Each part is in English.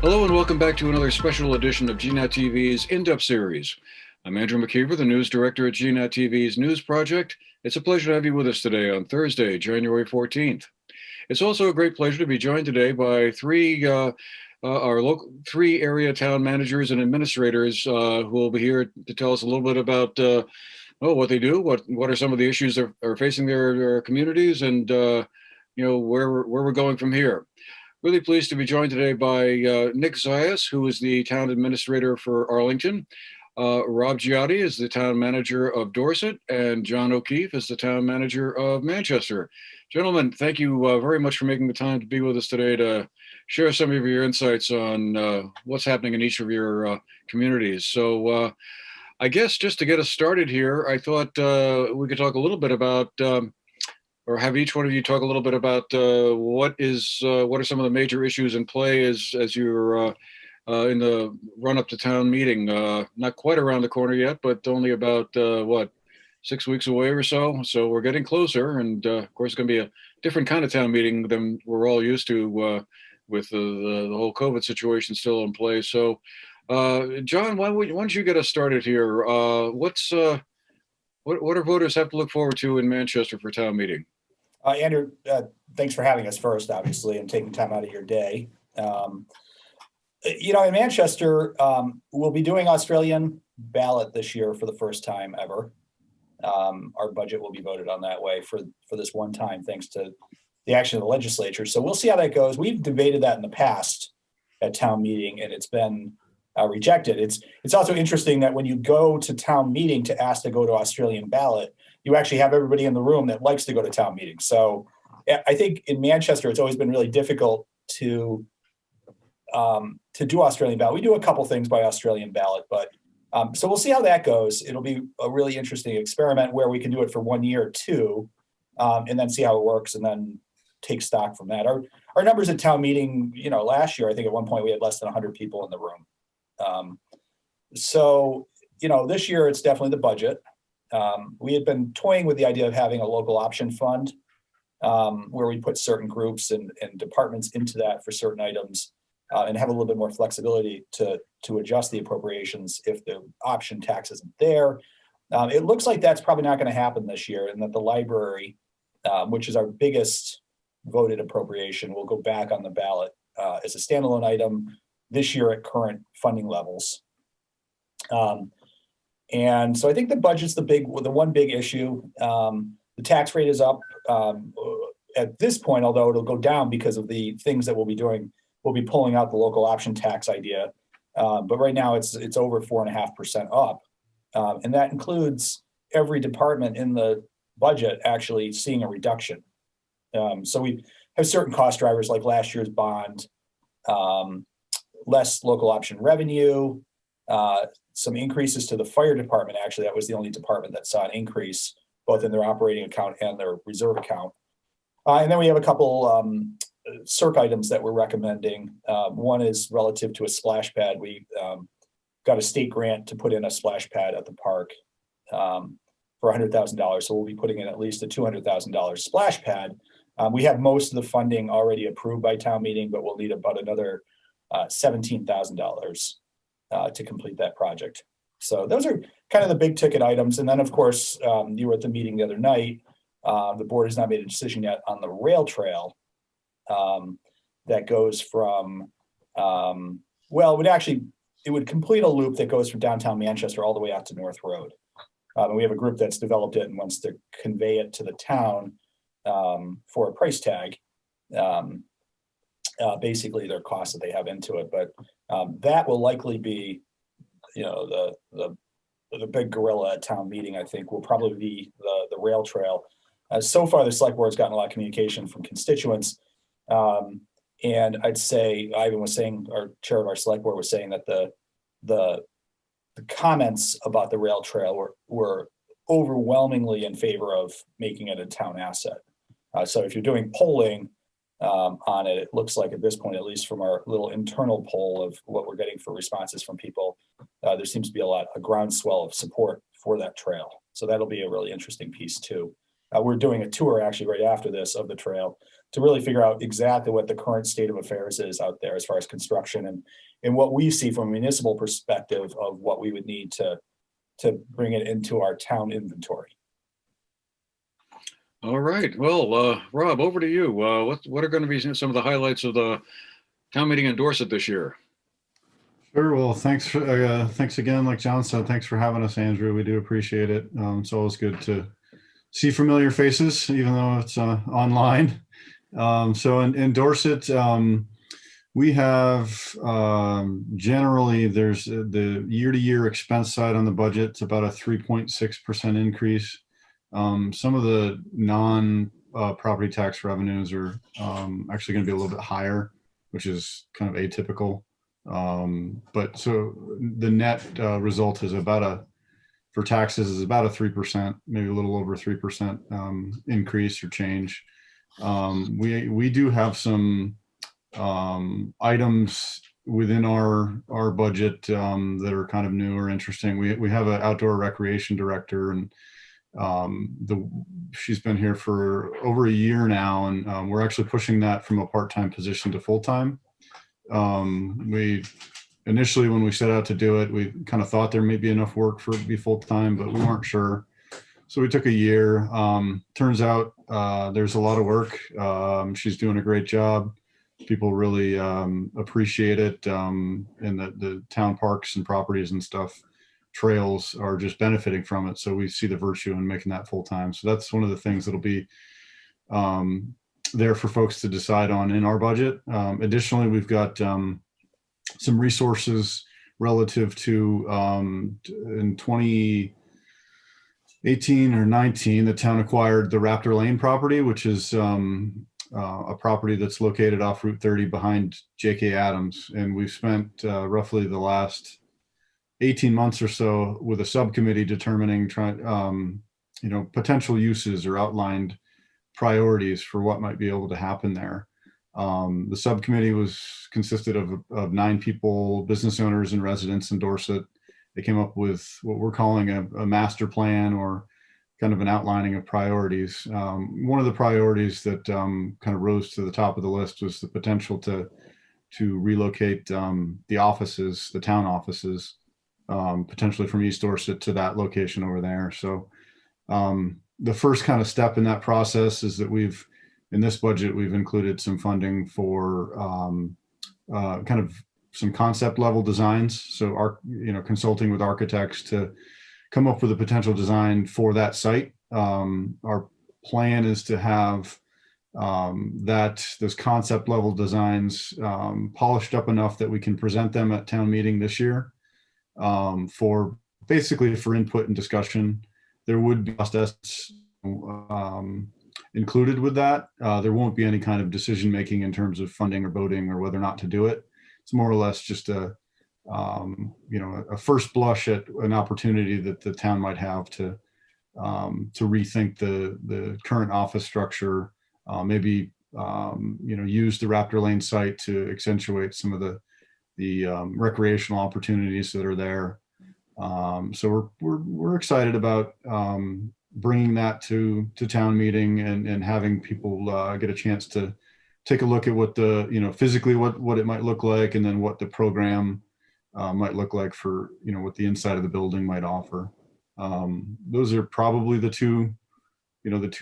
Hello and welcome back to another special edition of GNAT-TV's In-Depth series. I'm Andrew McKeever, the news director at GNAT-TV's News Project. It's a pleasure to have you with us today on Thursday, January 14th. It's also a great pleasure to be joined today by three area town managers and administrators who will be here to tell us a little bit about what they do, what are some of the issues that are facing their communities, and where we're going from here. Really pleased to be joined today by Nick Zaiac, who is the town administrator for Arlington. Rob Gaiotti is the town manager of Dorset, and John O'Keefe is the town manager of Manchester. Gentlemen, thank you very much for making the time to be with us today to share some of your insights on what's happening in each of your communities. So I guess just to get us started here, I thought we could talk a little bit about or have each one of you talk a little bit about what are some of the major issues in play as you're in the run up to town meeting. Not quite around the corner yet, but only about 6 weeks away or so. So we're getting closer, and of course, it's going to be a different kind of town meeting than we're all used to with the whole COVID situation still in place. So, John, why don't you get us started here? What do voters have to look forward to in Manchester for town meeting? Andrew, thanks for having us first, obviously, and taking time out of your day. In Manchester, we'll be doing Australian ballot this year for the first time ever. Our budget will be voted on that way for this one time, thanks to the action of the legislature. So we'll see how that goes. We've debated that in the past at town meeting, and it's been rejected. It's also interesting that when you go to town meeting to ask to go to Australian ballot, you actually have everybody in the room that likes to go to town meeting. So I think in Manchester, it's always been really difficult to do Australian ballot. We do a couple things by Australian ballot, but so we'll see how that goes. It'll be a really interesting experiment where we can do it for 1 year or two, and then see how it works, and then take stock from that. Our numbers at town meeting, last year, I think at one point we had less than 100 people in the room. So this year it's definitely the budget. We had been toying with the idea of having a local option fund where we put certain groups and departments into that for certain items and have a little bit more flexibility to adjust the appropriations if the option tax isn't there. It looks like that's probably not going to happen this year, and that the library, which is our biggest voted appropriation, will go back on the ballot as a standalone item this year at current funding levels. And so I think the budget's the one big issue. The tax rate is up at this point, although it'll go down because of the things that we'll be doing. We'll be pulling out the local option tax idea, but right now it's over 4.5% up, and that includes every department in the budget actually seeing a reduction. So we have certain cost drivers like last year's bond, less local option revenue. Some increases to the fire department. Actually, that was the only department that saw an increase both in their operating account and their reserve account. And then we have a couple CERC items that we're recommending. One is relative to a splash pad. We got a state grant to put in a splash pad at the park for $100,000. So we'll be putting in at least a $200,000 splash pad. We have most of the funding already approved by town meeting, but we'll need about another $17,000 to complete that project. So those are kind of the big ticket items. And then, of course, you were at the meeting the other night. The board has not made a decision yet on the rail trail that goes from, it would complete a loop that goes from downtown Manchester all the way out to North Road. And we have a group that's developed it and wants to convey it to the town for a price tag. Basically their costs that they have into it, but that will likely be, the big gorilla at town meeting. I think will probably be the rail trail. So far, the select board's gotten a lot of communication from constituents, and I'd say Ivan was saying, our chair of our select board was saying that the comments about the rail trail were overwhelmingly in favor of making it a town asset. So if you're doing polling on it, it looks like at this point, at least from our little internal poll of what we're getting for responses from people, there seems to be a groundswell of support for that trail. So that'll be a really interesting piece too. We're doing a tour actually right after this of the trail to really figure out exactly what the current state of affairs is out there as far as construction and what we see from a municipal perspective of what we would need to bring it into our town inventory. All right. Well, Rob, over to you. What are going to be some of the highlights of the town meeting in Dorset this year? Sure. Well, thanks again. Like John said, thanks for having us, Andrew. We do appreciate it. It's always good to see familiar faces, even though it's online. So in Dorset, we have generally there's the year-to-year expense side on the budget. It's about a 3.6% increase. Some of the non-property tax revenues are actually going to be a little bit higher, which is kind of atypical. But so the net result is for taxes is about a 3%, maybe a little over 3% increase or change. We do have some items within our budget that are kind of new or interesting. We have an outdoor recreation director, and she's been here for over a year now, and we're actually pushing that from a part-time position to full-time. We initially, when we set out to do it, we kind of thought there may be enough work for it to be full-time, but we weren't sure. So we took a year. Turns out there's a lot of work. She's doing a great job. People really appreciate it. And the town parks and properties and stuff, trails are just benefiting from it. So we see the virtue in making that full-time. So that's one of the things that'll be there for folks to decide on in our budget. Additionally, we've got some resources relative to in 2018 or 19, the town acquired the Raptor Lane property, which is a property that's located off Route 30 behind J.K. Adams. And we've spent roughly the last 18 months or so with a subcommittee determining potential uses or outlined priorities for what might be able to happen there. The subcommittee consisted of 9 people, business owners and residents in Dorset. They came up with what we're calling a master plan, or kind of an outlining of priorities. One of the priorities that kind of rose to the top of the list was the potential to relocate the offices, the town offices, potentially from East Dorset to that location over there. So the first kind of step in that process is that in this budget, we've included some funding for kind of some concept level designs. So consulting with architects to come up with a potential design for that site. Our plan is to have those concept level designs polished up enough that we can present them at town meeting this year for input and discussion. There would be cost estimates included with that. There won't be any kind of decision making in terms of funding or voting or whether or not to do it. It's more or less just a first blush at an opportunity that the town might have to rethink the current office structure, maybe use the Raptor Lane site to accentuate some of the recreational opportunities that are there. So we're excited about bringing that to town meeting and having people get a chance to take a look at what physically what it might look like, and then what the program might look like for what the inside of the building might offer. Those are probably the two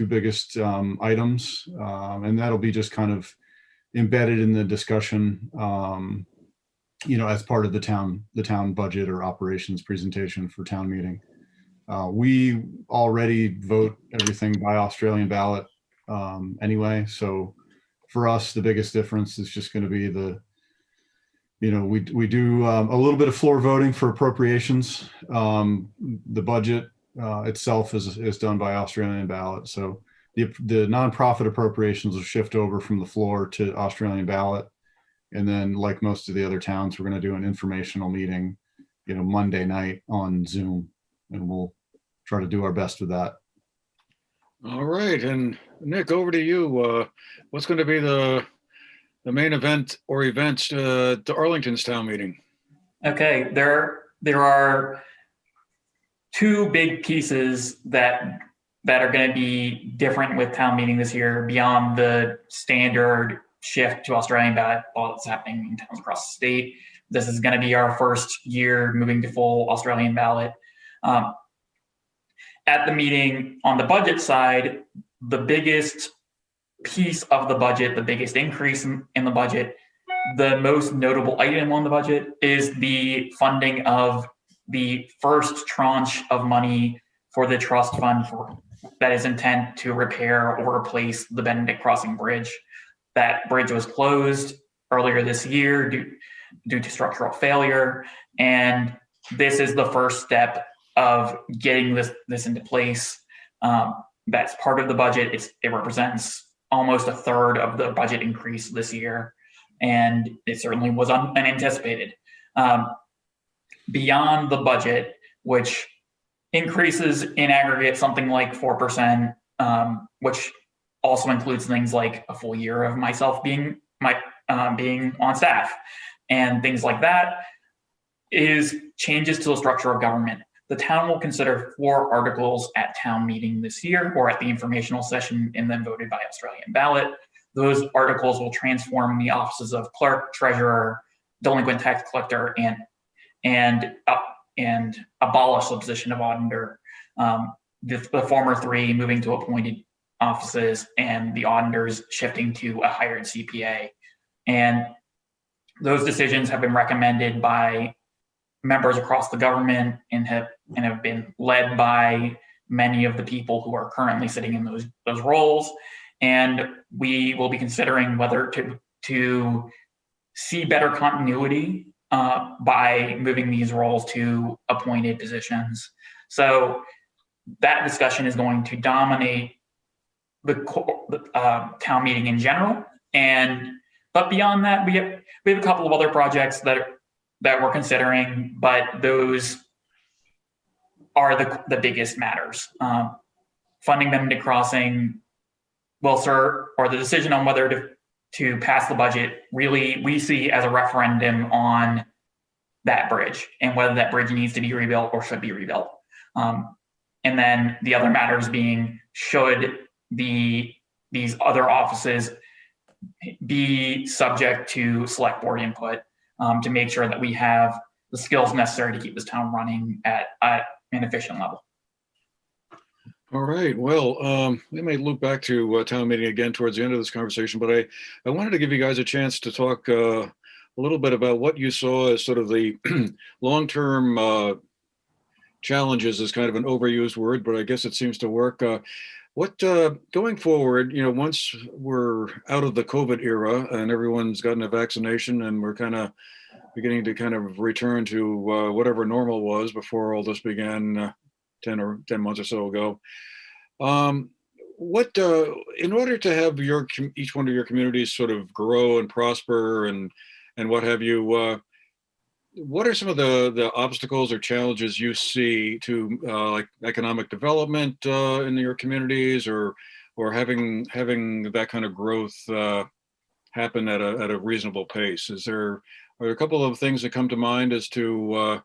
biggest items, and that'll be just kind of embedded in the discussion as part of the town budget or operations presentation for town meeting. We already vote everything by Australian ballot anyway. So for us, the biggest difference is just going to be we do a little bit of floor voting for appropriations. The budget itself is done by Australian ballot. So the nonprofit appropriations will shift over from the floor to Australian ballot. And then, like most of the other towns, we're going to do an informational meeting, Monday night on Zoom, and we'll try to do our best with that. All right, and Nick, over to you. What's going to be the main event or events to Arlington's town meeting? Okay, there are 2 big pieces that that are going to be different with town meeting this year beyond the standard shift to Australian ballot that's happening in towns across the state. This is going to be our first year moving to full Australian ballot. At the meeting on the budget side, the biggest piece of the budget, the biggest increase in the budget, the most notable item on the budget is the funding of the first tranche of money for the trust fund that is intended to repair or replace the Benedict Crossing Bridge. That bridge was closed earlier this year due to structural failure, and this is the first step of getting this into place. That's part of the budget. It represents almost a third of the budget increase this year, and it certainly was unanticipated. Beyond the budget, which increases in aggregate something like 4%, which also includes things like a full year of myself being on staff and things like that, is changes to the structure of government. The town will consider 4 articles at town meeting this year, or at the informational session, and then voted by Australian ballot. Those articles will transform the offices of clerk, treasurer, delinquent tax collector, and abolish the position of auditor. The former 3 moving to appointed offices, and the auditors shifting to a hired CPA. And those decisions have been recommended by members across the government and have been led by many of the people who are currently sitting in those roles. And we will be considering whether to see better continuity by moving these roles to appointed positions. So that discussion is going to dominate the town meeting in general. But beyond that, we have a couple of other projects that we're considering, but those are the biggest matters. Funding Benedict Crossing will serve, or the decision on whether to pass the budget, really we see as a referendum on that bridge and whether that bridge needs to be rebuilt or should be rebuilt. And then the other matters being, should these other offices be subject to select board input to make sure that we have the skills necessary to keep this town running at an efficient level. All right. Well, we may loop back to town meeting again towards the end of this conversation, but I wanted to give you guys a chance to talk a little bit about what you saw as sort of the long-term challenges is kind of an overused word, but I guess it seems to work. What going forward, once we're out of the COVID era and everyone's gotten a vaccination and we're kind of beginning to kind of return to whatever normal was before all this began 10 months or so ago. What in order to have each one of your communities sort of grow and prosper and what have you, what are some of the obstacles or challenges you see to like economic development in your communities, or having that kind of growth happen at a reasonable pace? Are there a couple of things that come to mind as to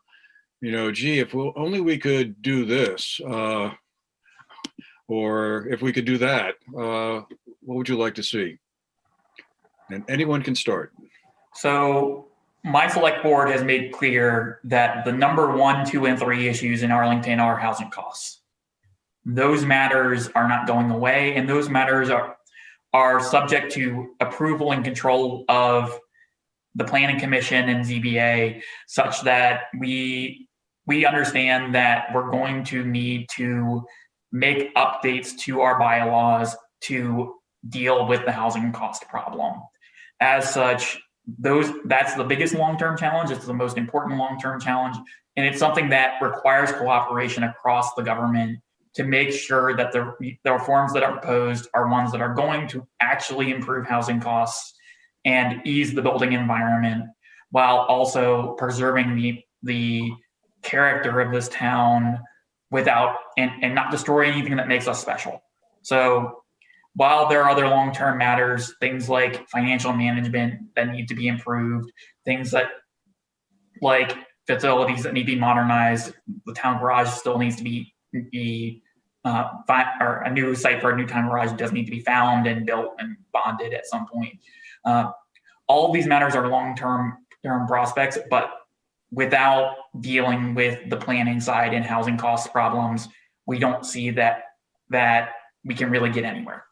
gee, if only we could do this, or if we could do that, what would you like to see? And anyone can start. So my select board has made clear that the number 1, 2, and 3 issues in Arlington are housing costs. Those matters are not going away, and those matters are subject to approval and control of the Planning Commission and ZBA, such that we understand that we're going to need to make updates to our bylaws to deal with the housing cost problem. As such, that's the biggest long-term challenge. It's the most important long-term challenge. And it's something that requires cooperation across the government to make sure that the reforms that are proposed are ones that are going to actually improve housing costs and ease the building environment, while also preserving the character of this town without and not destroy anything that makes us special. So while there are other long-term matters, things like financial management that need to be improved, things like facilities that need to be modernized, the town garage still needs to be or a new site for a new time garage does need to be found and built and bonded at some point. All of these matters are long-term prospects, but without dealing with the planning side and housing cost problems, we don't see that we can really get anywhere.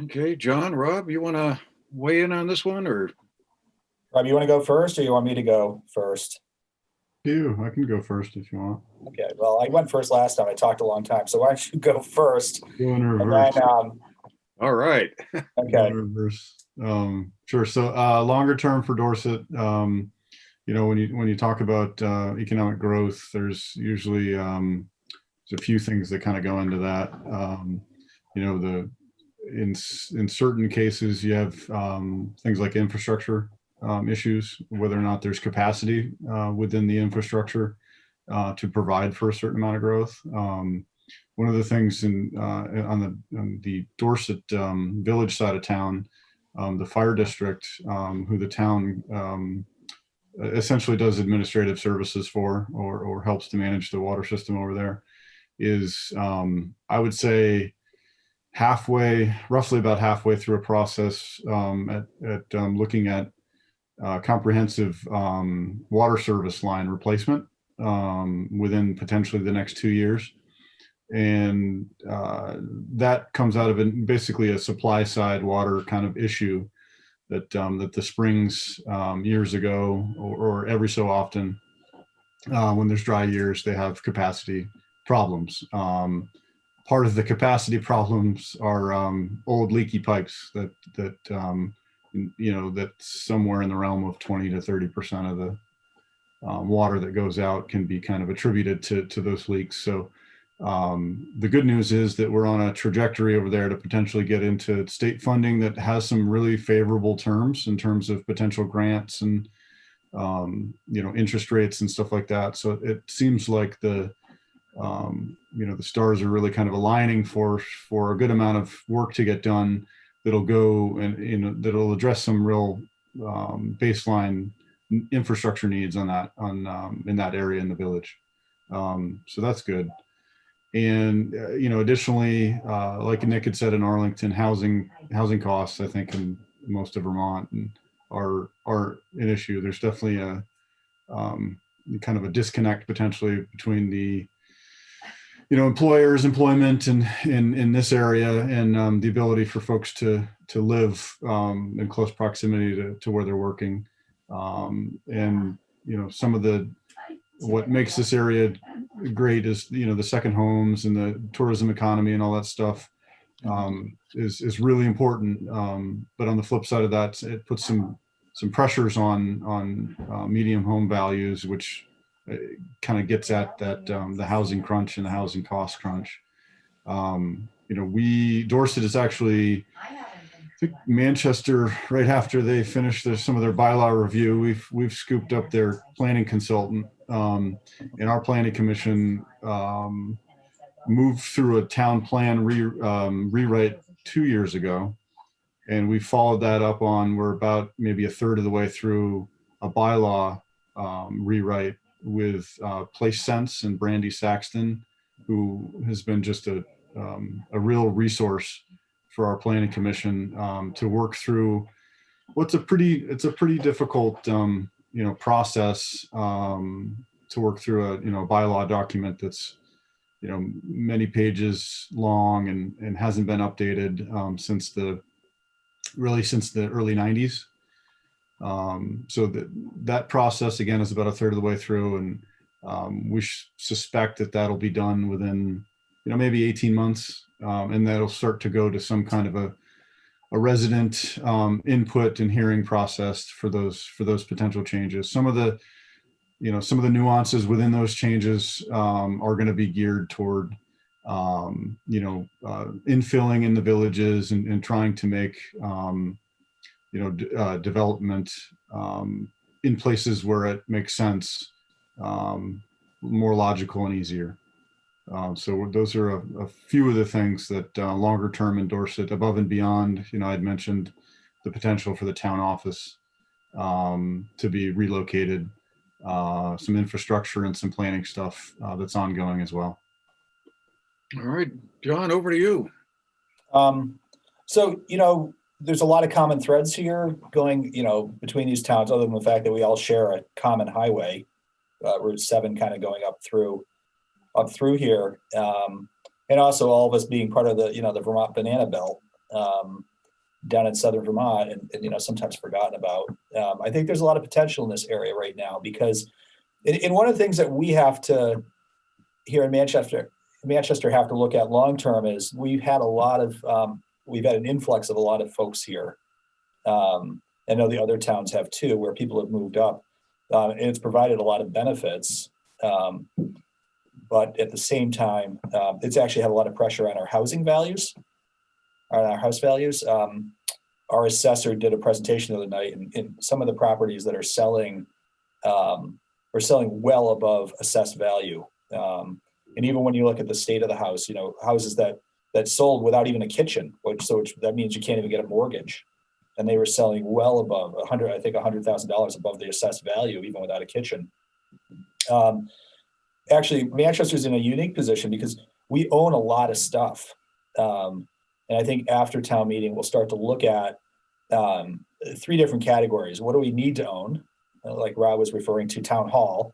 Okay, John, Rob, you want to weigh in on this one, or? Rob, you want to go first, or you want me to go first? I can go first if you want. Okay, well, I went first last time. I talked a long time, so why don't you go first? Go in And reverse. then, All right. Go okay, in reverse. Sure. So longer term for Dorset, you know, when you talk about economic growth, there's usually there's a few things that kind of go into that. You know, in certain cases, you have things like infrastructure issues, whether or not there's capacity within the infrastructure to provide for a certain amount of growth. One of the things on the Dorset village side of town, the fire district, who the town essentially does administrative services for, or helps to manage the water system over there, is I would say roughly about halfway through a process at looking at comprehensive water service line replacement within potentially the next 2 years. And that comes out of basically a supply side water kind of issue that the springs years ago, or every so often when there's dry years, they have capacity problems. Part of the capacity problems are old leaky pipes that you know, that's somewhere in the realm of 20 to 30% of the water that goes out can be kind of attributed to those leaks. So the good news is that we're on a trajectory over there to potentially get into state funding that has some really favorable terms in terms of potential grants and you know, interest rates and stuff like that. So it seems like the you know, the stars are really kind of aligning for a good amount of work to get done that'll go and, you know, that'll address some real baseline infrastructure needs in that area in the village. So that's good. And you know, additionally, like Nick had said, in Arlington, housing costs, I think, in most of Vermont are an issue. There's definitely a kind of a disconnect potentially between the, you know, employment in this area and the ability for folks to live in close proximity to where they're working. And you know, some of what makes this area great is, you know, the second homes and the tourism economy and all that stuff is really important. But on the flip side of that, it puts some pressures on medium home values, which kind of gets at that the housing crunch and the housing cost crunch. You know, Dorset is actually, I think Manchester, right after they finished some of their bylaw review, we've scooped up their planning consultant, and our planning commission moved through a town plan rewrite 2 years ago, and we followed that up we're about maybe a third of the way through a bylaw rewrite with Place Sense and Brandy Saxton, who has been just a real resource for our planning commission to work through it's a pretty difficult you know, process to work through a bylaw document that's, you know, many pages long and hasn't been updated since the early 90s. So that process again is about a third of the way through, and we suspect that'll be done within, you know, maybe 18 months. And that'll start to go to some kind of a resident input and hearing process for those potential changes. Some of the nuances within those changes are going to be geared toward, you know, infilling in the villages and trying to make, you know, development in places where it makes sense, more logical and easier. So those are a few of the things that longer term in Dorset, above and beyond, you know, I'd mentioned the potential for the town office to be relocated, some infrastructure and some planning stuff that's ongoing as well. All right, John, over to you. So, there's a lot of common threads here going, between these towns, other than the fact that we all share a common highway, Route 7 kind of going up through here. And also all of us being part of the Vermont Banana Belt, down in southern Vermont and sometimes forgotten about. I think there's a lot of potential in this area right now because in one of the things that we have to here in Manchester have to look at long term is we've had an influx of a lot of folks here. I know the other towns have too, where people have moved up, and it's provided a lot of benefits. But at the same time, it's actually had a lot of pressure on our housing values, on our house values. Our assessor did a presentation the other night, and some of the properties that are selling well above assessed value. And even when you look at the state of the house, houses that sold without even a kitchen, which that means you can't even get a mortgage, and they were selling well above $100,000 above the assessed value, even without a kitchen. Actually, Manchester's in a unique position because we own a lot of stuff. And I think after town meeting, we'll start to look at 3 different categories. What do we need to own? Like Rob was referring to town hall.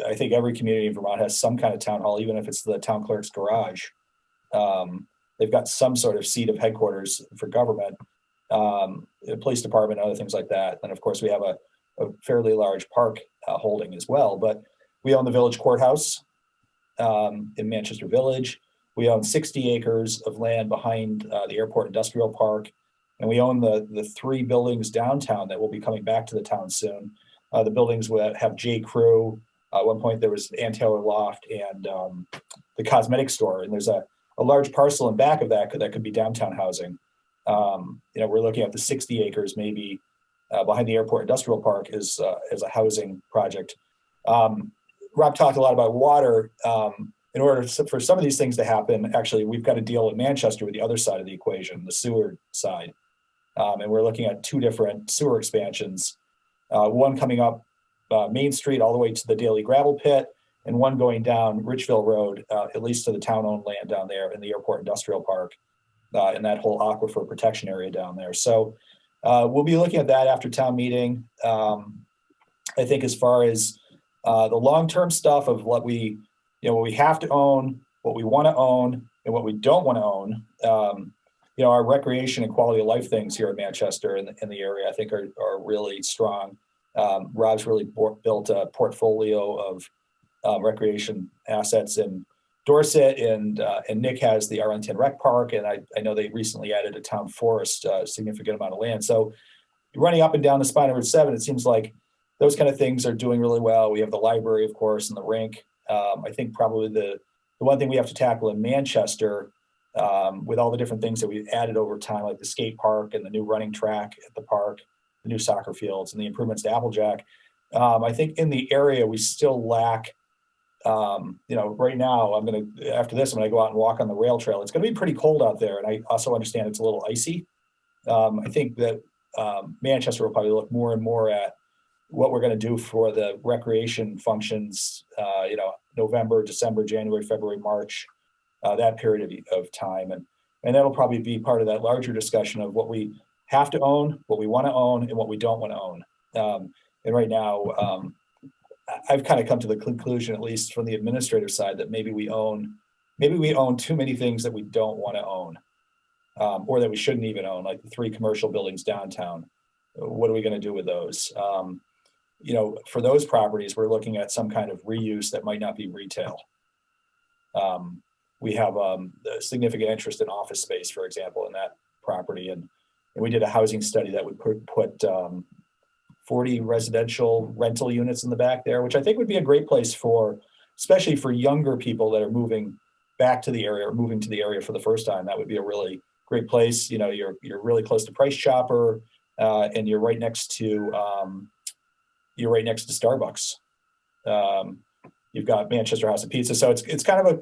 I think every community in Vermont has some kind of town hall, even if it's the town clerk's garage. They've got some sort of seat of headquarters for government, police department, other things like that. And of course, we have a fairly large park holding as well. But we own the village courthouse in Manchester Village. We own 60 acres of land behind the airport industrial park. And we own the 3 buildings downtown that will be coming back to the town soon. The buildings that have J. Crew. At one point, there was Ann Taylor Loft and the cosmetic store. And there's a large parcel in back of that could be downtown housing. We're looking at the 60 acres maybe behind the airport industrial park as a housing project. Rob talked a lot about water. In order for some of these things to happen, actually, we've got to deal with Manchester with the other side of the equation, the sewer side. And we're looking at 2 different sewer expansions, one coming up Main Street all the way to the Daily Gravel Pit, and one going down Richville Road, at least to the town-owned land down there in the airport industrial park, and that whole aquifer protection area down there. So we'll be looking at that after town meeting. I think as far as the long-term stuff of what we have to own, what we want to own, and what we don't want to own, our recreation and quality of life things here in Manchester and in the area, I think are really strong. Rob's really built a portfolio of recreation assets in Dorset, and Nick has the Arlington Rec Park, and I know they recently added a town forest, a significant amount of land. So running up and down the spine of Route 7, it seems like those kind of things are doing really well. We have the library, of course, and the rink. I think probably the one thing we have to tackle in Manchester, with all the different things that we've added over time, like the skate park and the new running track at the park, the new soccer fields, and the improvements to Applejack. I think in the area we still lack. Right now after this, I'm gonna go out and walk on the rail trail. It's gonna be pretty cold out there, and I also understand it's a little icy. I think that Manchester will probably look more and more at what we're going to do for the recreation functions, November, December, January, February, March, that period of time. And that'll probably be part of that larger discussion of what we have to own, what we want to own, and what we don't want to own. And right now, I've kind of come to the conclusion, at least from the administrative side, that maybe we own too many things that we don't want to own, or that we shouldn't even own, like the 3 commercial buildings downtown. What are we going to do with those? For those properties, we're looking at some kind of reuse that might not be retail. We have a significant interest in office space, for example, in that property. And we did a housing study that would put 40 residential rental units in the back there, which I think would be a great place especially for younger people that are moving back to the area or moving to the area for the first time. That would be a really great place. You're really close to Price Chopper, and you're right next to Starbucks. You've got Manchester House of Pizza, so it's kind of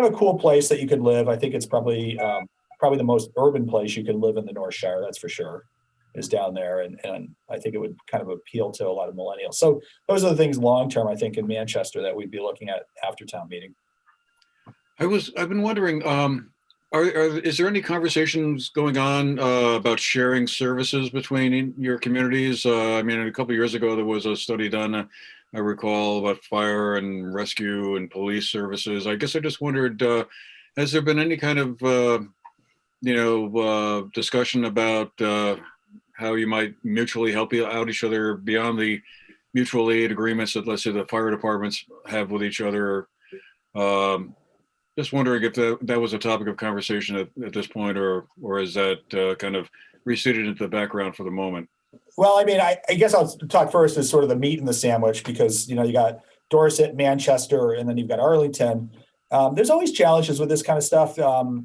a cool place that you could live. I think it's probably the most urban place you can live in the North Shire, that's for sure. is down there, and I think it would kind of appeal to a lot of millennials. So those are the things long term, I think, in Manchester that we'd be looking at after town meeting. I've been wondering, is there any conversations going on about sharing services between your communities? I mean, a couple of years ago, there was a study done, I recall, about fire and rescue and police services. I guess I just wondered, has there been any kind of, discussion about how you might mutually help out each other beyond the mutual aid agreements that, let's say, the fire departments have with each other? Just wondering if that was a topic of conversation at this point, or is that kind of receded into the background for the moment? Well, I mean, I guess I'll talk first as sort of the meat in the sandwich, because, you got Dorset, Manchester, and then you've got Arlington. There's always challenges with this kind of stuff.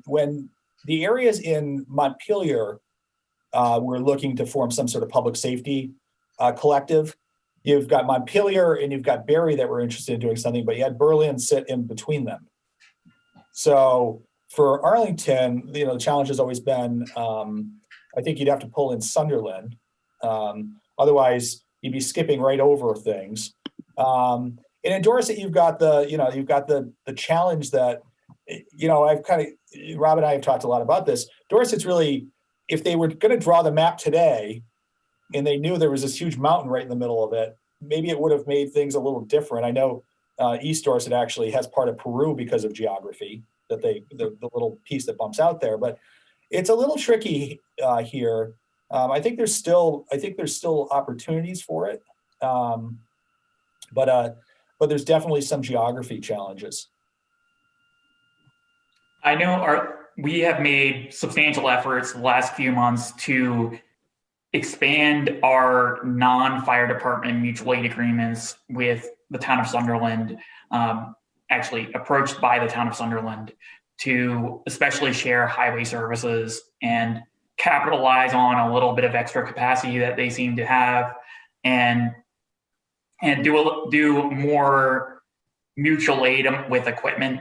When the areas in Montpelier were looking to form some sort of public safety collective, you've got Montpelier and you've got Barry that were interested in doing something, but you had Berlin sit in between them. So for Arlington, the challenge has always been, I think you'd have to pull in Sunderland. Otherwise, you'd be skipping right over things. And in Dorset, you've got the challenge that, I've kind of, Rob and I have talked a lot about this. Dorset's really, if they were going to draw the map today and they knew there was this huge mountain right in the middle of it, maybe it would have made things a little different. I know East Dorset actually has part of Peru because of geography, that the little piece that bumps out there, but it's a little tricky here. I think there's still opportunities for it, but there's definitely some geography challenges. I know we have made substantial efforts the last few months to expand our non-fire department mutual aid agreements with the town of Sunderland, actually approached by the town of Sunderland, to especially share highway services and capitalize on a little bit of extra capacity that they seem to have, and do more mutual aid with equipment.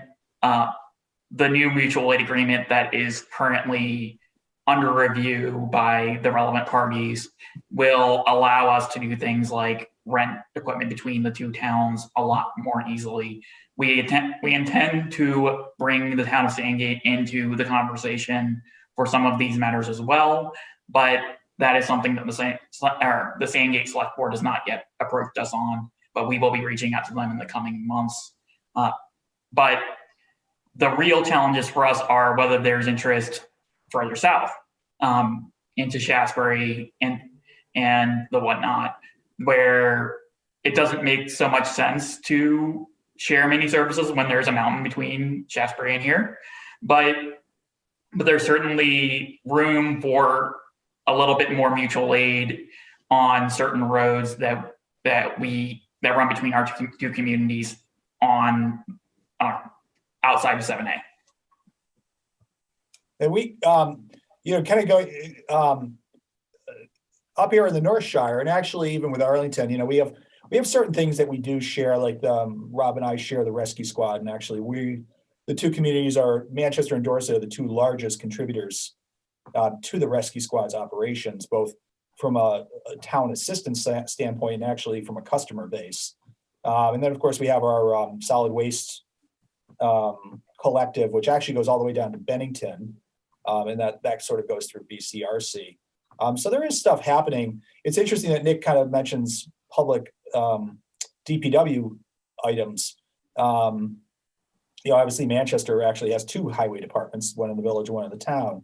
The new mutual aid agreement that is currently under review by the relevant parties will allow us to do things like rent equipment between the two towns a lot more easily. We intend to bring the town of Sandgate into the conversation for some of these matters as well, but that is something that the Sandgate Select Board has not yet approached us on, but we will be reaching out to them in the coming months. But the real challenges for us are whether there's interest further south, into Shaftesbury and the whatnot, where it doesn't make so much sense to share many services when there's a mountain between Shaftesbury and here. But there's certainly room for a little bit more mutual aid on certain roads that run between our two communities on outside of 7A. And we, kind of going up here in the North Shire, and actually even with Arlington, we have certain things that we do share, like Rob and I share the rescue squad, and actually the two communities are Manchester and Dorset are the two largest contributors to the rescue squad's operations, both from a town assistance standpoint and actually from a customer base. And then of course we have our solid waste collective, which actually goes all the way down to Bennington, and that sort of goes through BCRC. So there is stuff happening. It's interesting that Nick kind of mentions public DPW items. Obviously Manchester actually has two highway departments, one in the village, one in the town.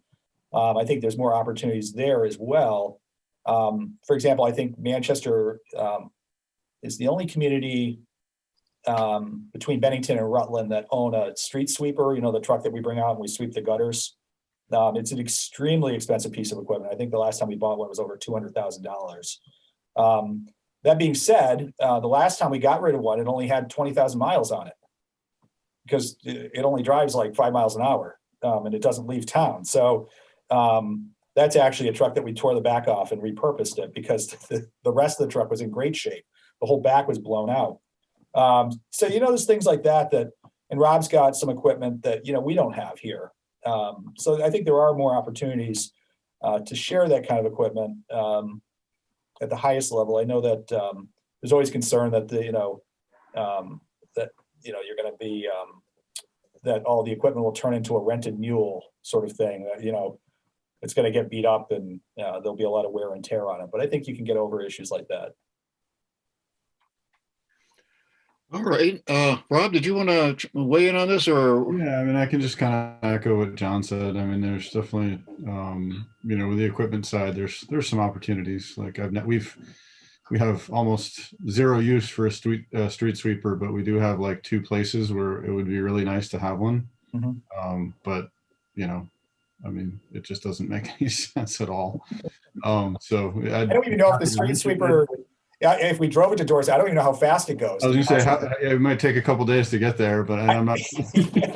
I think there's more opportunities there as well. For example, I think Manchester is the only community between Bennington and Rutland that own a street sweeper, the truck that we bring out and we sweep the gutters. It's an extremely expensive piece of equipment. I think the last time we bought one was over $200,000. That being said, the last time we got rid of one, it only had 20,000 miles on it because it only drives like 5 miles an hour and it doesn't leave town. So that's actually a truck that we tore the back off and repurposed it because the rest of the truck was in great shape. The whole back was blown out. So, there's things like that, and Rob's got some equipment that, we don't have here. So I think there are more opportunities. to share that kind of equipment at the highest level. I know that there's always concern that you're going to be that all the equipment will turn into a rented mule sort of thing. That it's going to get beat up and there'll be a lot of wear and tear on it. But I think you can get over issues like that. All right. Rob, did you want to weigh in on this or? Yeah, I mean, I can just kind of echo what John said. I mean, there's definitely, with the equipment side, there's some opportunities. Like we have almost zero use for a street sweeper, but we do have like 2 places where it would be really nice to have one. Mm-hmm. But I mean, it just doesn't make any sense at all. So I don't even know if the street sweeper. If we drove it to Dorset, I don't even know how fast it goes. I was going to say it might take a couple days to get there, but I'm not.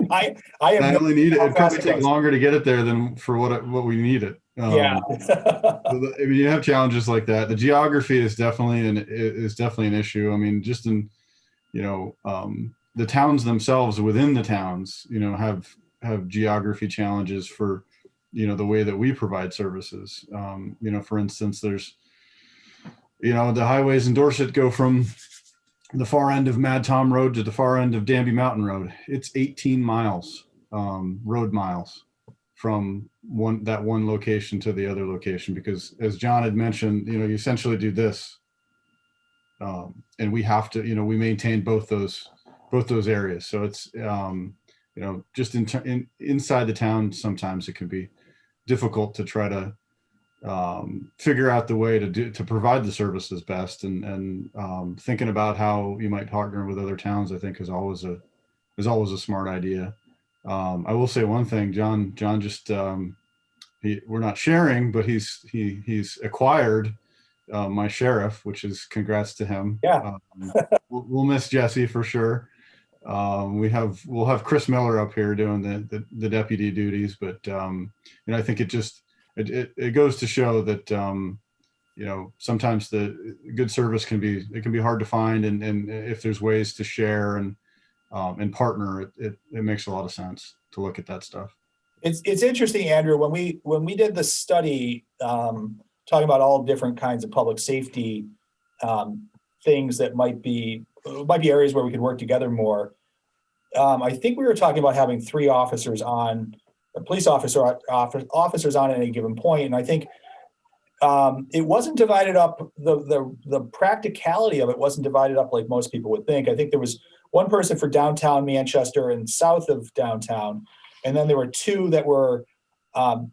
I only need it. It'd probably take longer to get it there than for what we need it. Yeah. I mean, you have challenges like that. The geography is definitely an issue. I mean, just in the towns themselves within the towns, have geography challenges for the way that we provide services. For instance, there's the highways in Dorset go from the far end of Mad Tom Road to the far end of Danby Mountain Road. It's 18 miles, road miles from one location to the other location, because as John had mentioned, you essentially do this. And we have to, we maintain both those areas. So it's, just inside the town, sometimes it can be difficult to try to figure out the way to provide the services best, and thinking about how you might partner with other towns, I think is always a smart idea. I will say one thing, John just we're not sharing, but he's acquired my sheriff, which is congrats to him. Yeah. We'll miss Jesse for sure. We'll have Chris Miller up here doing the deputy duties, but I think it goes to show that sometimes the good service can be hard to find, and if there's ways to share and partner, it makes a lot of sense to look at that stuff. It's interesting, Andrew, when we did the study talking about all different kinds of public safety things that might be areas where we could work together more. I think we were talking about having 3 officers on, police officers on at any given point, and I think it wasn't divided up. The practicality of it wasn't divided up like most people would think. I think there was one person for downtown Manchester and south of downtown, and then there were 2 that were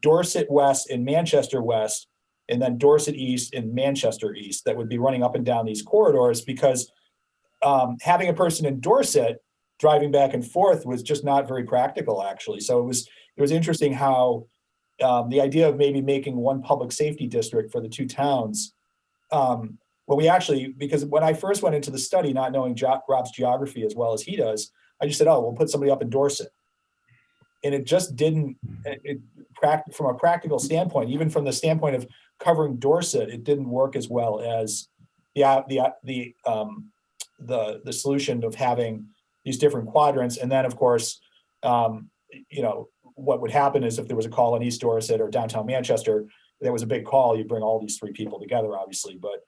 Dorset West and Manchester West, and then Dorset East and Manchester East that would be running up and down these corridors, because having a person in Dorset driving back and forth was just not very practical, actually. So it was interesting how the idea of maybe making one public safety district for the 2 towns, because when I first went into the study, not knowing Rob's geography as well as he does, I just said, oh, we'll put somebody up in Dorset. And it just didn't, from a practical standpoint, even from the standpoint of covering Dorset, it didn't work as well as the solution of having these different quadrants. And then, of course, what would happen is if there was a call in East Dorset or downtown Manchester, there was a big call, you bring all these 3 people together, obviously, but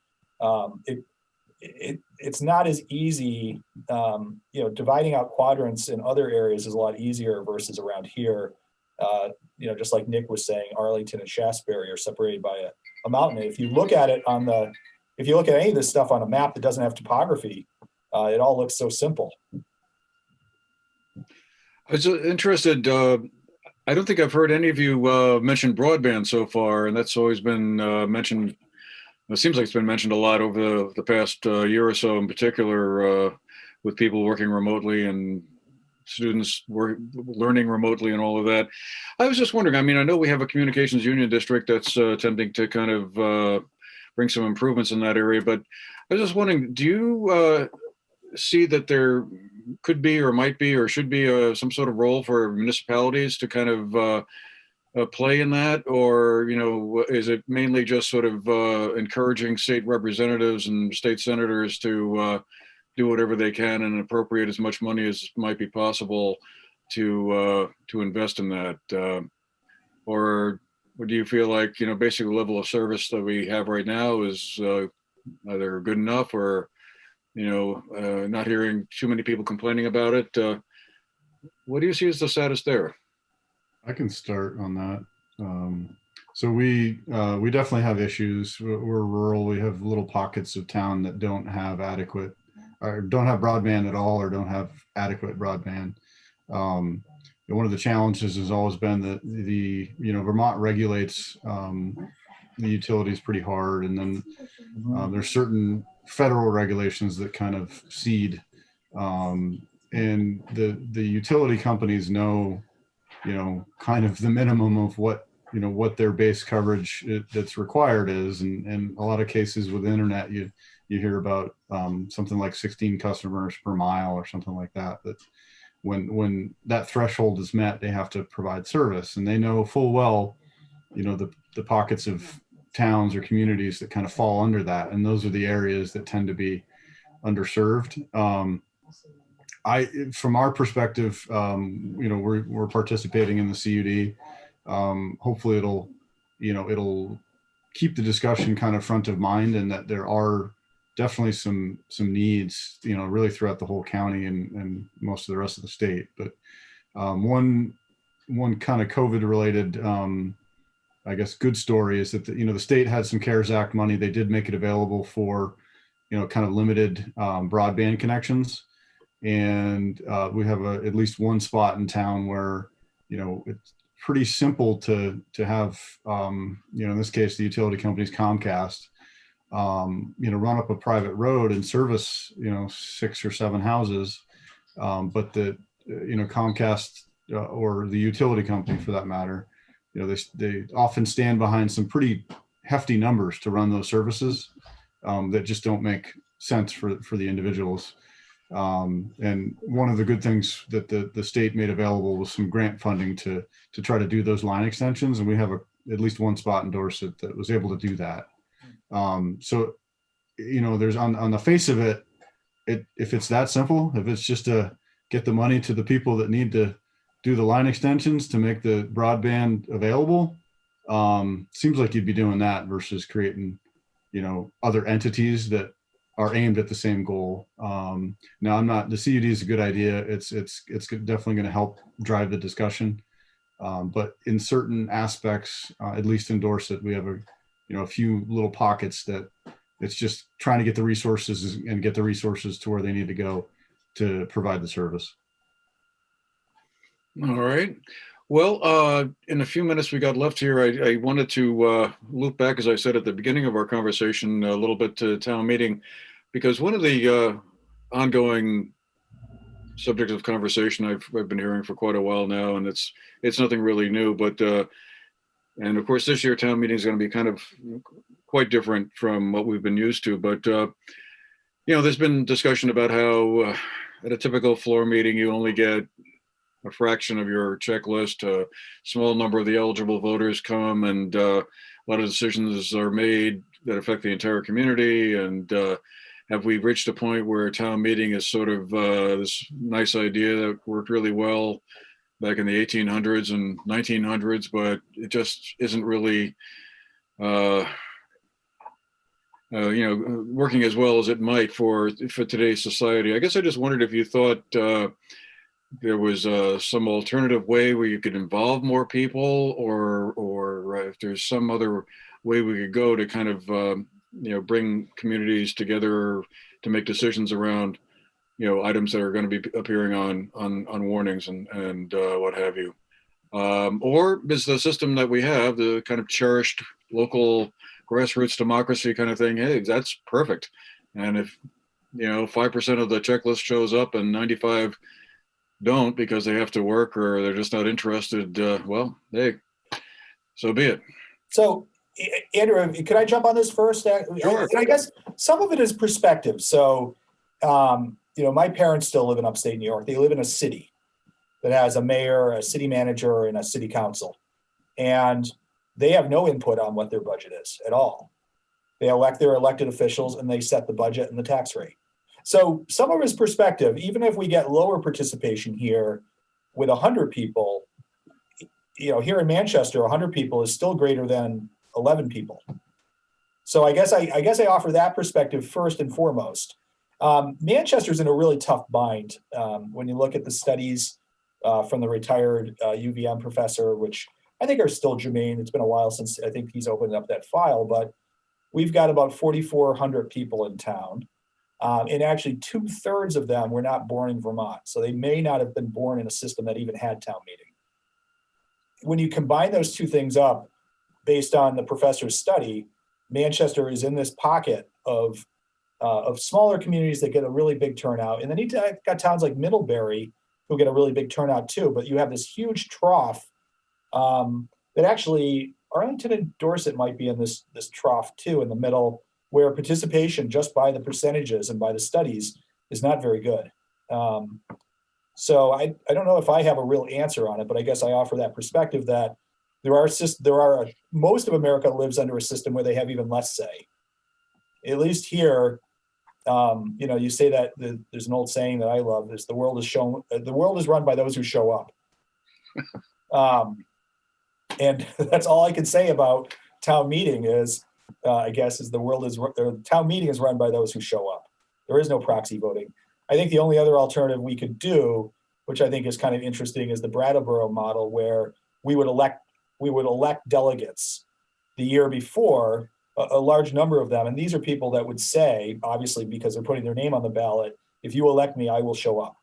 it's not as easy. Dividing out quadrants in other areas is a lot easier versus around here. Just like Nick was saying, Arlington and Shaftesbury are separated by a mountain. If you look at it if you look at any of this stuff on a map that doesn't have topography, it all looks so simple. I was interested. I don't think I've heard any of you mention broadband so far, and that's always been mentioned. It seems like it's been mentioned a lot over the past year or so, in particular, with people working remotely and students learning remotely and all of that. I was just wondering, I mean, I know we have a communications union district that's attempting to kind of bring some improvements in that area, but I was just wondering, do you see that there could be or might be or should be some sort of role for municipalities to kind of play in that? Or, is it mainly just sort of encouraging state representatives and state senators to do whatever they can and appropriate as much money as might be possible to invest in that? Or Or do you feel like, basically the level of service that we have right now is either good enough or, not hearing too many people complaining about it? What do you see as the status there? I can start on that. So we definitely have issues. We're rural. We have little pockets of town that don't have adequate, or don't have broadband at all, or don't have adequate broadband. One of the challenges has always been that Vermont regulates the utilities pretty hard, and then there's certain federal regulations that kind of seed, and the utility companies know, kind of the minimum of what their base coverage that's required is, and a lot of cases with the internet, you hear about something like 16 customers per mile or something like that. That when that threshold is met, they have to provide service, and they know full well, the pockets of towns or communities that kind of fall under that, and those are the areas that tend to be underserved. From our perspective, we're participating in the CUD. Hopefully it'll keep the discussion kind of front of mind, and that there are definitely some needs, really throughout the whole county and most of the rest of the state. But one kind of COVID related, I guess, good story is that the state had some CARES Act money. They did make it available for, kind of limited broadband connections. And we have at least one spot in town where, it's pretty simple to have, in this case, the utility company's Comcast, run up a private road and service, 6 or 7 houses. But the, Comcast or the utility company for that matter, they often stand behind some pretty hefty numbers to run those services that just don't make sense for the individuals. And one of the good things that the state made available was some grant funding to try to do those line extensions. And we have at least one spot in Dorset that was able to do that. So, there's on the face of it, if it's that simple, if it's just to get the money to the people that need to do the line extensions to make the broadband available, seems like you'd be doing that versus creating, other entities that are aimed at the same goal. Now the CUD is a good idea. It's definitely going to help drive the discussion. But in certain aspects, at least in Dorset, we have a few little pockets that it's just trying to get the resources and get the resources to where they need to go to provide the service. All right. Well, in a few minutes we got left here, I wanted to loop back, as I said at the beginning of our conversation, a little bit to town meeting, because one of the ongoing subjects of conversation I've been hearing for quite a while now, and it's nothing really new, but and of course this year town meeting is going to be kind of quite different from what we've been used to. But there's been discussion about how at a typical floor meeting you only get a fraction of your checklist. A small number of the eligible voters come, and a lot of decisions are made that affect the entire community. And have we reached a point where town meeting is sort of this nice idea that worked really well back in the 1800s and 1900s, but it just isn't really working as well as it might for today's society? I guess I just wondered if you thought there was some alternative way where you could involve more people, or if there's some other way we could go to kind of bring communities together to make decisions around items that are going to be appearing on warnings and what have you. Or is the system that we have, the kind of cherished local grassroots democracy kind of thing, hey, that's perfect. And if 5% of the checklist shows up and 95 don't because they have to work or they're just not interested, well, hey, so be it. So, Andrew, could I jump on this first? Sure. I guess some of it is perspective. So, my parents still live in upstate New York. They live in a city that has a mayor, a city manager, and a city council. And they have no input on what their budget is at all. They elect their elected officials and they set the budget and the tax rate. So some of his perspective, even if we get lower participation here with 100 people, here in Manchester, 100 people is still greater than 11 people. So I guess I offer that perspective first and foremost. Manchester's in a really tough bind when you look at the studies from the retired UVM professor, which I think are still germane. It's been a while since I think he's opened up that file, but we've got about 4,400 people in town. And actually 2/3 of them were not born in Vermont. So they may not have been born in a system that even had town meeting. When you combine those two things up, based on the professor's study, Manchester is in this pocket of smaller communities that get a really big turnout. And then you've got towns like Middlebury who get a really big turnout too, but you have this huge trough that actually Arlington and Dorset might be in this trough too in the middle, where participation just by the percentages and by the studies is not very good. So I don't know if I have a real answer on it, but I guess I offer that perspective that most of America lives under a system where they have even less say. At least here, you say that there's an old saying that I love is the world is run by those who show up. And that's all I can say about town meeting is, I guess, is the town meeting is run by those who show up. There is no proxy voting. I think the only other alternative we could do, which I think is kind of interesting, is the Brattleboro model, where we would elect delegates the year before, a large number of them. And these are people that would say, obviously, because they're putting their name on the ballot, if you elect me, I will show up.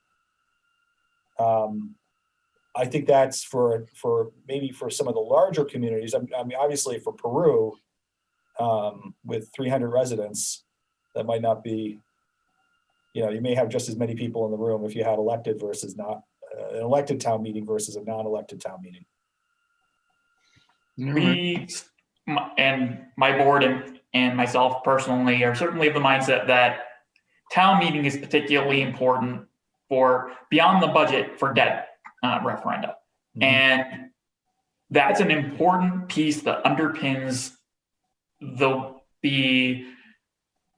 I think that's for maybe for some of the larger communities. I mean, obviously for Peru, with 300 residents, that might not be, you may have just as many people in the room if you had elected versus not, an elected town meeting versus a non-elected town meeting. And my board and myself personally are certainly of the mindset that town meeting is particularly important for beyond the budget for debt referenda. Mm-hmm. And that's an important piece that underpins the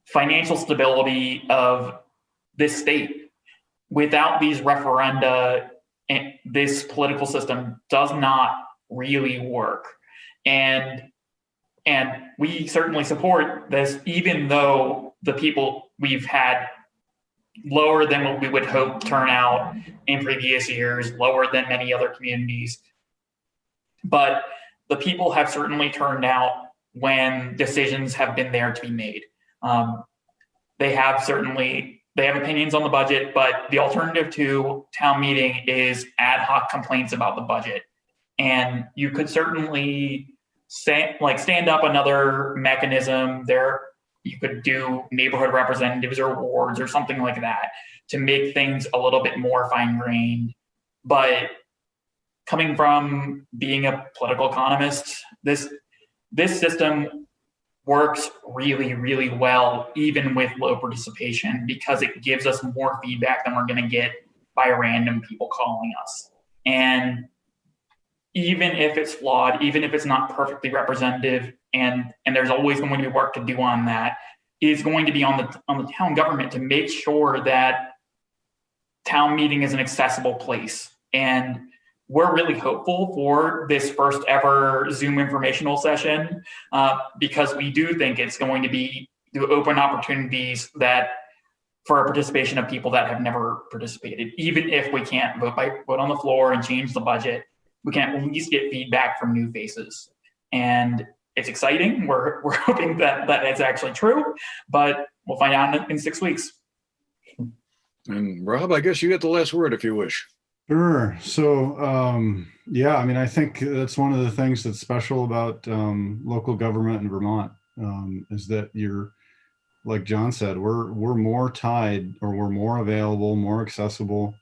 financial stability of this state. Without these referenda, this political system does not really work. And we certainly support this, even though the people we've had lower than what we would hope turn out in previous years, lower than many other communities. But the people have certainly turned out when decisions have been there to be made. They have opinions on the budget, but the alternative to town meeting is ad hoc complaints about the budget. And you could certainly stand up another mechanism there. You could do neighborhood representatives or wards or something like that to make things a little bit more fine-grained. But coming from being a political economist, this system works really, really well, even with low participation, because it gives us more feedback than we're going to get by random people calling us. And even if it's flawed, even if it's not perfectly representative, and there's always going to be work to do on that, is going to be on the town government to make sure that town meeting is an accessible place. And we're really hopeful for this first ever Zoom informational session because we do think it's going to open opportunities for a participation of people that have never participated. Even if we can't vote on the floor and change the budget, we can at least get feedback from new faces. And it's exciting. We're hoping that it's actually true, but we'll find out in 6 weeks. And Rob, I guess you get the last word if you wish. Sure. So, I think that's one of the things that's special about local government in Vermont is that like John said, we're more tied, or we're more available, more accessible.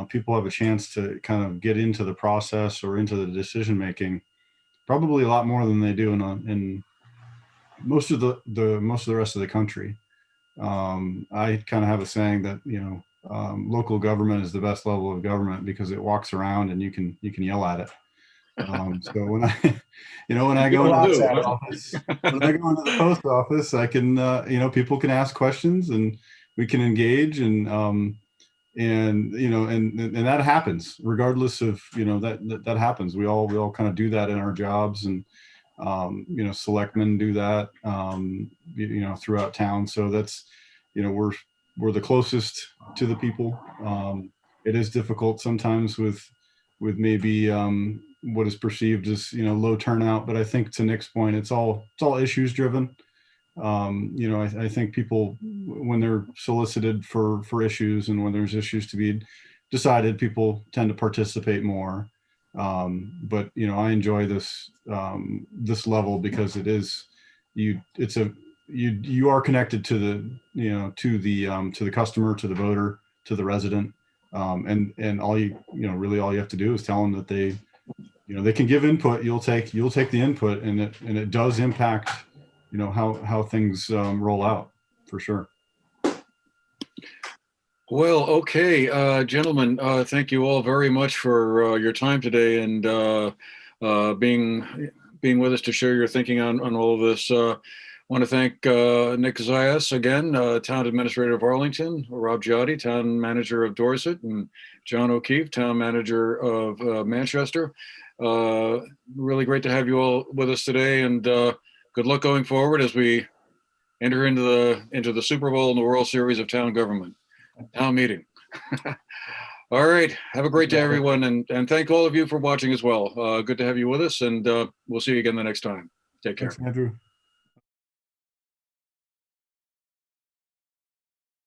People have a chance to kind of get into the process or into the decision making, probably a lot more than they do in most of the rest of the country. I kind of have a saying that local government is the best level of government because it walks around and you can yell at it. So when I go into the post office, I can people can ask questions and we can engage, and and and that happens regardless of that happens. We all kind of do that in our jobs, and selectmen do that throughout town. So that's we're the closest to the people. It is difficult sometimes with maybe what is perceived as low turnout, but I think to Nick's point, it's all issues driven. I think people, when they're solicited for issues and when there's issues to be decided, people tend to participate more. But I enjoy this level because you are connected to the customer, to the voter, to the resident, and all all you have to do is tell them that they can give input. You'll take the input, and it does impact how things roll out, for sure. Well, okay, gentlemen, thank you all very much for your time today and being with us to share your thinking on all of this. I want to thank Nick Zaiac again, Town Administrator of Arlington, Rob Gaiotti, Town Manager of Dorset, and John O'Keefe, Town Manager of Manchester. Really great to have you all with us today, and good luck going forward as we enter into the Super Bowl and the World Series of town government. Town meeting. All right. Have a great day, everyone. And thank all of you for watching as well. Good to have you with us, and we'll see you again the next time. Take care. Thanks, Andrew.